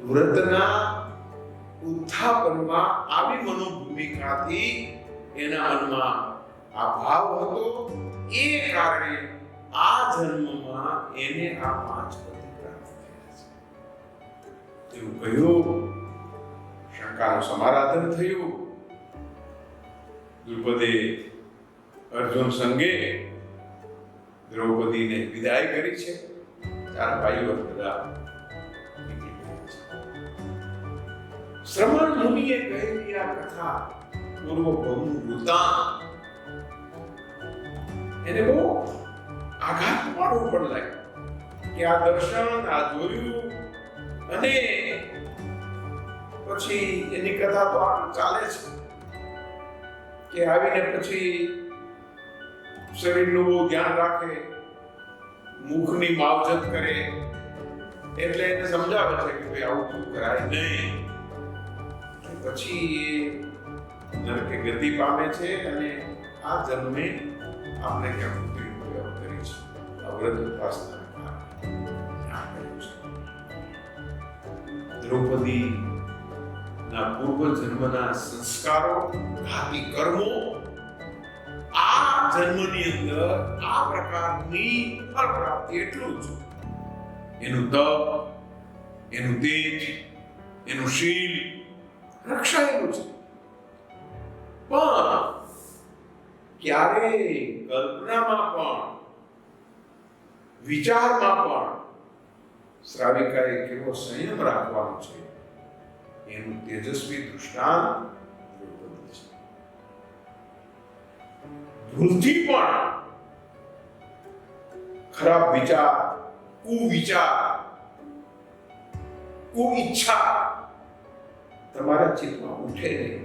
વ્રતના ઉત્થાપનમાં આવી મનોભૂમિકાથી એના મનમાં આ ભાવ હતો. એ કારણે આ જન્મમાં એને આ 5 પતિ પ્રાપ્ત થયા છે. એવું કહ્યું. શંકાનું સમારાધન થયું. દ્રુપદે અર્જુન સંગે દ્રૌપદીને વિદાય કરી છે. 4 ભાઈઓ બધા નીકળી ગયા છે. શ્રવણ મુનિએ કહેલી આ કથા, પૂર્વ ભવનું વૃતાંત, એને બહુ આઘાત પાડવું પણ લાગ્યું કે આ દર્શન, આ જોયું, અને પછી એની કથા તો આગળ ચાલે છે કે આવીને પછી શરીરનું બહુ ધ્યાન રાખે, મુખની માવજત કરે. એટલે એને સમજાવે છે કે ભાઈ આવું તું કરાય નહીં. પછી એ નરકે ગતિ પામે છે અને આ જન્મે આપણે ક્યાં મુક્તિનો પ્રયોગ કરી છે. વ્રત ઉપાસના દ્રૌપદી ના પૂર્વ જન્મના સંસ્કારો, ઘાતી કર્મો આ જન્મની અંદર આ પ્રકારની ફળ પ્રાપ્તિ એટલું જ. એનું તપ, એનું તેજ, એનું શીલ રક્ષાયેલું છે. પણ ક્યારે કલ્પનામાં પણ, વિચારમાં પણ શ્રાવિકાએ કેવો સંયમ રાખવાનો છે એનું તેજસ્વી દૃષ્ટાંત દ્રૌપદી છે. ભૂલથી પણ ખરાબ વિચાર, કુવિચાર, કુઈચ્છા તમારા ચિત્તમાં ઉઠે નહીં.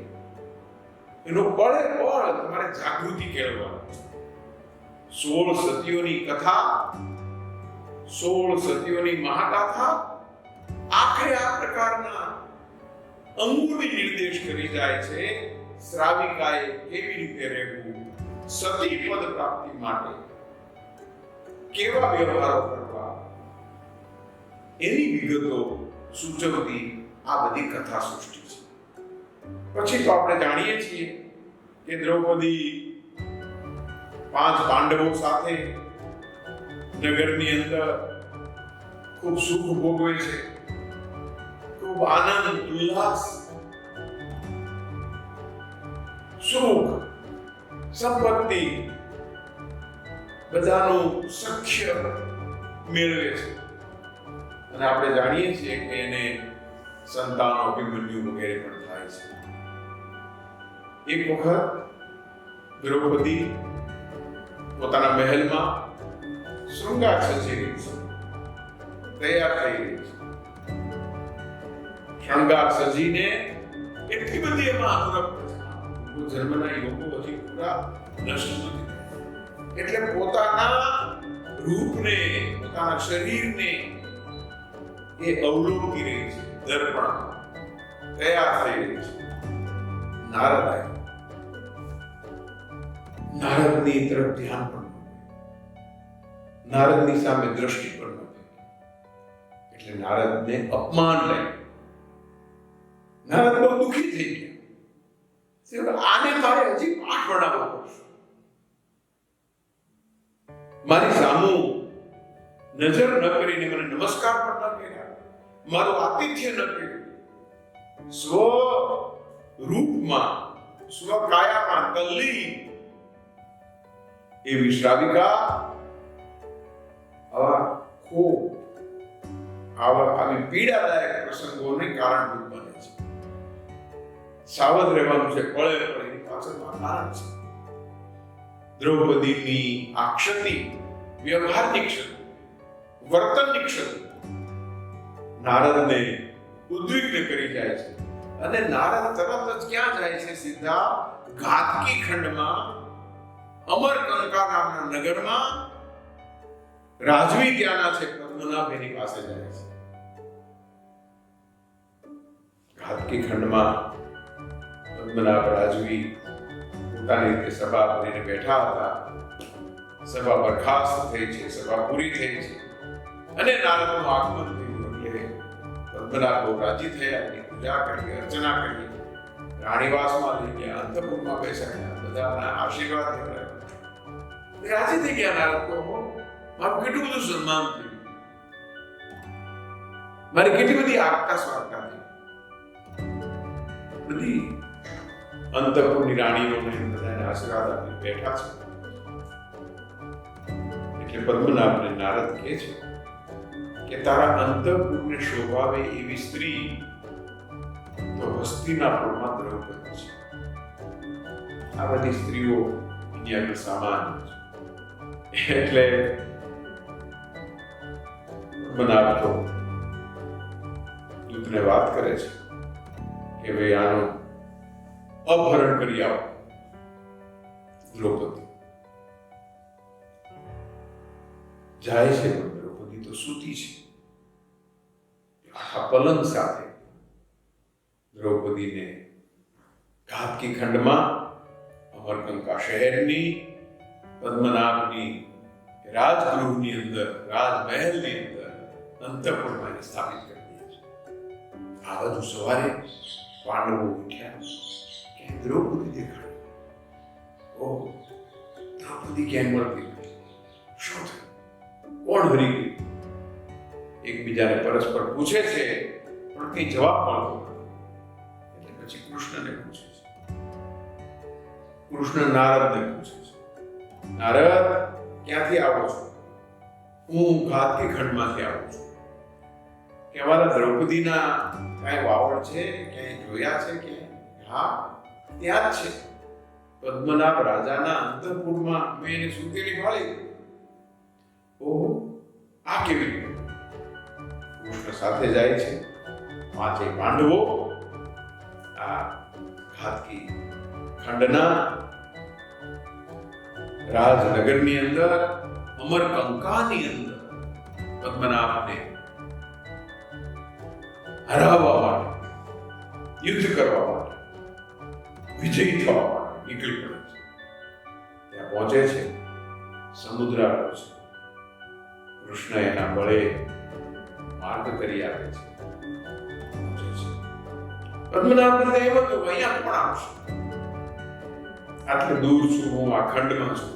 એનો પળે પળ તમારે જાગૃતિ કેળવવાની છે. 16 સતીઓની કથા, 16 સતીઓની મહાગાથા આખરે આ પ્રકારના અંગોની નિર્દેશ કરી જાય છે. શ્રાવિકાએ કેવી રીતે રહેવું, સતી પદ પ્રાપ્તિ માટે કેવા વ્યવહારો કરવા, એની વિગતો સૂચવતી આ બધી કથા સૃષ્ટિ છે. પછી તો આપણે જાણીએ છીએ કે દ્રૌપદી 5 પાંડવો સાથે નગરની અંદર ખૂબ સુખ ભોગવે છે, ખૂબ આનંદ, ઉલ્લાસ, સુખ, સંપત્તિ બધાનું સખ્ય મેળવે છે અને આપણે જાણીએ છીએ કે એને સંતાન અભિમન્યુ વગેરે પણ થાય છે. એક વખત દ્રૌપદી પોતાના મહેલમાં શૃંગાર સજી રહી છે, તૈયાર થઈ રહી છે. શૃંગાર સજીને એટલી બધી એમાં અનુરક્ત છે, જન્મના યોગો હજી પૂરા નષ્ટ નથી થયા. એટલે પોતાના રૂપને, પોતાના શરીરને એ અવલોકી રહી છે, દર્પણ તૈયાર થઈ રહી છે. નારદ આવ્યા. નારદની તરફ ધ્યાન પણ નારદની સામે દ્રષ્ટિ પણ નથી. એટલે નારદને અપમાન લાગ્યું. નારદ બહુ દુઃખી થઈ ગયા. આને મારે હજી પાઠ ભણાવવો પડશે. મારી સામું નજર ન કરીને મને નમસ્કાર પણ ન કર્યા, મારું આતિથ્ય ન કર્યું. સ્વ રૂપમાં, સ્વ કાયામાં તલ્લીન એવી શ્રાવિકા આવી પીડાદાયક પ્રસંગોને કારણભૂત બને છે. સાવધ રહેવાનું છે, પળે પળે પાછળમાં કારણ છે. દ્રૌપદીની આ ક્ષતિ, વ્યવહારની ક્ષતિ, વર્તનની ક્ષતિ નારદને ઉદ્વિગ્ન કરી જાય છે અને નારદ તરત જ ક્યાં જાય છે? સીધા ઘાતકી ખંડમાં અમરકંકા નામના નગરમાં રાજવી ત્યાંના છે પદ્મનાભ એની પાસે જાય છે. ઘાતકી ખંડમાં પદ્મનાભ રાજવી પોતાની રીતે સભા કરીને બેઠા હતા. સભા બરખાસ્ત થઈ છે, સભા પૂરી થઈ છે અને નારદનું આગમન થયું. એટલે પદ્મનાભ બહુ રાજી થયા, એની પૂજા કરી, અર્ચના કરી, રાણીવાસમાં લઈ ગયા, અંતઃપુરમાં બેસાડ્યા, બધાના આશીર્વાદ લેવડાવ્યા. રાજી થઈ ગયા નારદ. તો મારું કેટલું બધું સન્માન થયું, મારી કેટલી બધી આગતા સ્વાગતા થઈ. બધી અંતઃપુરની રાણીઓને બધાને આશીર્વાદ આપી બેઠા છે. એટલે પદ્મનાભને નારદ કહે છે કે તારા અંતઃપુરને શોભાવે એવી સ્ત્રી તો હસ્તિનાપુરમાં દ્રૌપદી છે. આ બધી સ્ત્રીઓ એની આગળ સામાન્ય છે. એટલે પદ્મનાભ તો દૂતને વાત કરે છે કે ભાઈ આનું અપહરણ કરી આવો. દ્રૌપદી જાય છે, પણ દ્રૌપદી તો સૂતી છે. આખા પલંગ સાથે દ્રૌપદીને ઘાતકી ખંડમાં અમરકંકા શહેરની પદ્મનાભની રાજગૃહની અંદર, રાજમહેલની અંદર, અંતઃપુરમાં સ્થાપિત કરી દે છે. આ બધું સવારે પાંડવો ઉઠ્યા કે દ્રૌપદી દેખાડી. ઓહ, દ્રૌપદી ક્યાં મળતી નથી, શું થયું, કોણ હરી ગયું? એકબીજાને પરસ્પર પૂછે છે, પણ કઈ જવાબ મળતો નથી. એટલે પછી કૃષ્ણને પૂછે છે. કૃષ્ણ નારદને પૂછે છે, નારદ ક્યાંથી આવો છો? હું ઘાતકી ખંડમાંથી આવું છું. કે અમારા દ્રૌપદીના કઈ વાવડ છે, ક્યાંય જોયા છે કે? હા, ત્યાં જ છે. પદ્મનાભ રાજાના અંતઃપુરમાં મેં એને સૂતેલી ભાળી. ઓહો, આ કેવી રીતે? કૃષ્ણ સાથે જાય છે. પાંચે પાંડવો આ ઘાતકી ખંડના રાજનગરની અંદર, અમરકંકાની અંદર પદ્મનાભને હરાવવા માટે, યુદ્ધ કરવા માટે, વિજયી થવા માટે નીકળી પડે છે. ત્યાં પહોંચે છે, સમુદ્ર આવ્યો છે. કૃષ્ણ એના બળે માર્ગ કરી આપે છે. પદ્મનાભને એમ હતું અહીંયા કોણ આવશે? આટલે દૂર છું, હું આ ખંડમાં છું.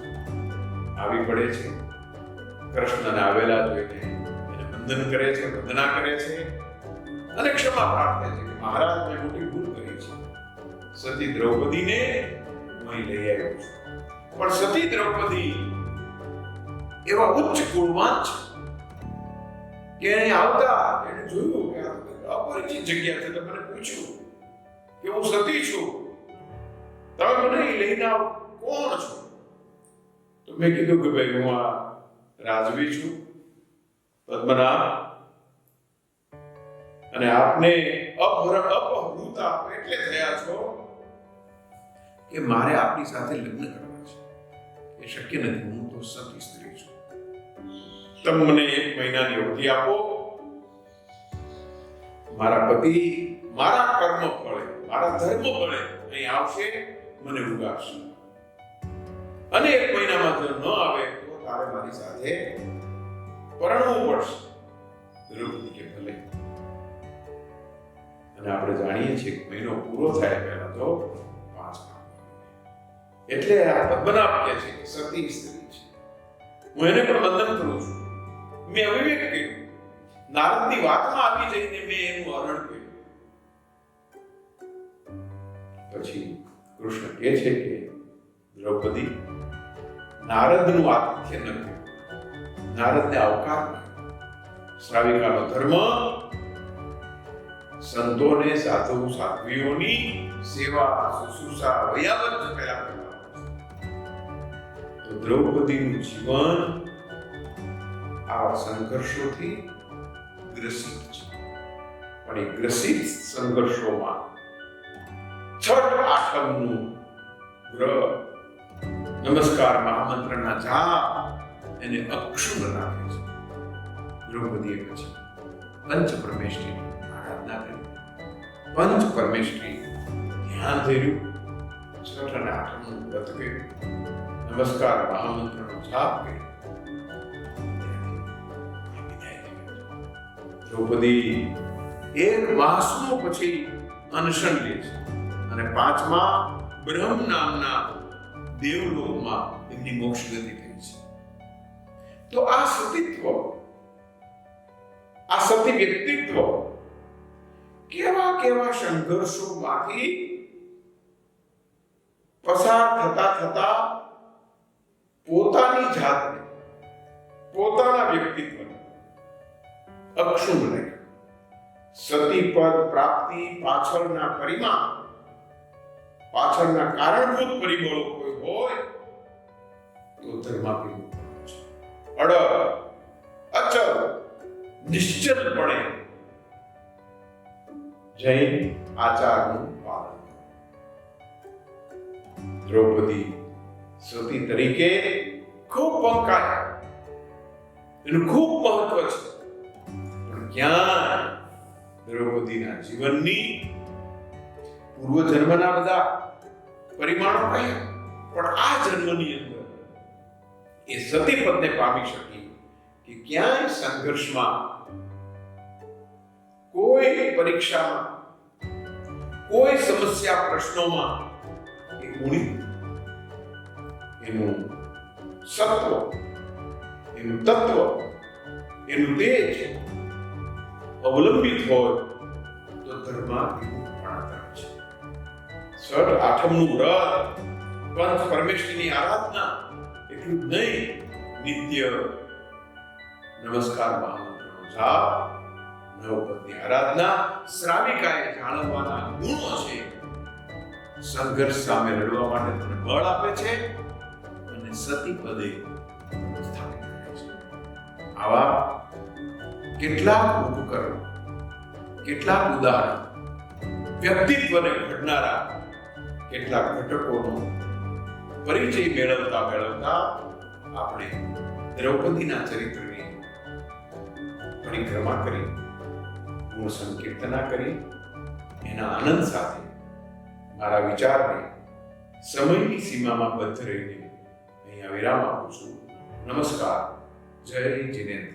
આવી પડે છે. કૃષ્ણને આવેલા જોઈને એને વંદન કરે છે, વંદના કરે છે અને ક્ષમા પ્રાર્થે છે કે મહારાજ, મેં મોટી ભૂલ કરી છે. સતી દ્રૌપદીને હું અહીં લઈ આવ્યો છું, પણ સતી દ્રૌપદી એવા ઉચ્ચ ગુણવાન છે કે અહીં આવતા એને જોયું કે આ અપરિચિત જગ્યા છે. તો મને પૂછ્યું કે હું સતી છું, તમે મને અહીં લઈને આવો, કોણ છો? તો મેં કીધું કે ભાઈ હું આ રાજવી છું, પદ્મનાભ, અને આપને અપહૃત આપ એટલે થયા છો કે મારે આપની સાથે લગ્ન કરવા છે. એ શક્ય નથી, હું તો સતી સ્ત્રી છું. તમે મને 1 મહિનાની અવધિ આપો, મારા પતિ મારા કર્મ ફળે, મારા ધર્મ ફળે અહીં આવશે, મને ઉગાડશે, અને 1 મહિનામાં જો ન આવે તો તારે મારી સાથે પરણવું પડશે. દ્રૌપદી કે ભલે. અને આપણે જાણીએ છીએ કે મહિનો પૂરો થાય પહેલા તો 5 કામ. એટલે આ પદ્મનાભ કહે છે કે સતી સ્ત્રી છે, હું એને પણ વંદન કરું છું. મેં અવિવેક કર્યું, નારદની વાતમાં આવી જઈને મેં એનું હરણ કર્યું. પછી કૃષ્ણ કહે છે કે દ્રૌપદી, નારદનું આતિથ્ય ન કર્યું, નારદને અવકાર કર્યો. શ્રાવિકાનો ધર્મ સંતોને, સાધુ સાધ્વીઓની સેવા શુશ્રૂષા વયાવત પહેલા કરવાનું. તો દ્રૌપદીનું જીવન આવા સંઘર્ષોથી ગ્રસિત છે. પણ એ ગ્રસિત સંઘર્ષોમાં છઠ આઠમનું વ્રત, નમસ્કાર મહામંત્રના જાપ એને અક્ષુણ રાખે છે. દ્રૌપદીએ પછી પંચ પરમેશ્વરીની આરાધના કરી, પંચ પરમેશ્વરી ધ્યાન ધર્યું, છઠ અને આઠમનું વ્રત કર્યું, નમસ્કાર મહામંત્રનો જાપ કર્યો. દ્રૌપદી 1 માસનો પછી અનશન લે છે, અને 5મા બ્રહ્મ નામના દેવલોકમાં એમની મોક્ષ ગતિ થઈ છે. તો આ સતીત્વ, આ સતી વ્યક્તિત્વ કેવા કેવા સંઘર્ષોમાંથી પસાર થતા પોતાની જાતને, પોતાના વ્યક્તિત્વને અક્ષુણ રાખ્યું. સતી પદ પ્રાપ્તિ પાછળના પરિમાણ, પાછળના કારણભૂત પરિબળો કોઈ હોય તો ધર્માપીનું છે. અડગ, અચલ, નિશ્ચલપણે જૈન આચારનું પાલન. દ્રૌપદી સતી તરીકે ખૂબ પંકાય, એનું ખૂબ મહત્વ છે. પણ ક્યાં દ્રૌપદીના જીવનની પૂર્વજન્મના બધા પરિમાણો કહ્યા, પણ આ જન્મની અંદર એ સતી પદને પામી શકી કે ક્યાંય સંઘર્ષમાં, કોઈ પરીક્ષામાં, કોઈ સમસ્યા પ્રશ્નોમાં એ ગુણી, એનું સત્વ, એનું તત્વ, એનું તેજ અવલંબિત હોય તો ધર્માભિમુખપણા તરફ છે. છઠ આઠમનું વ્રત, પંચ પરમેશ્વરીની આરાધના, એટલું જ નહીં, નિત્ય નમસ્કાર મહામંત્રનો જાપ, નવપદની આરાધના, શ્રાવિકાએ જાળવવાના ગુણો છે. સંઘર્ષ સામે લડવા માટે તમને બળ આપે છે અને સતી પદે સ્થાપિત કરે છે. આવા કેટલાક ઉપકરણ, કેટલાક ઉદાહરણ, વ્યક્તિત્વને ઘડનારા કેટલાક ઘટકોનો પરિચય મેળવતા આપણે દ્રૌપદીના ચરિત્રની પરિક્રમા કરી, ગુણ સંકીર્તના કરી. એના આનંદ સાથે મારા વિચારને સમયની સીમામાં બંધ રહીને અહીંયા વિરામ આપું છું. નમસ્કાર. જય જિનેન્દ્ર.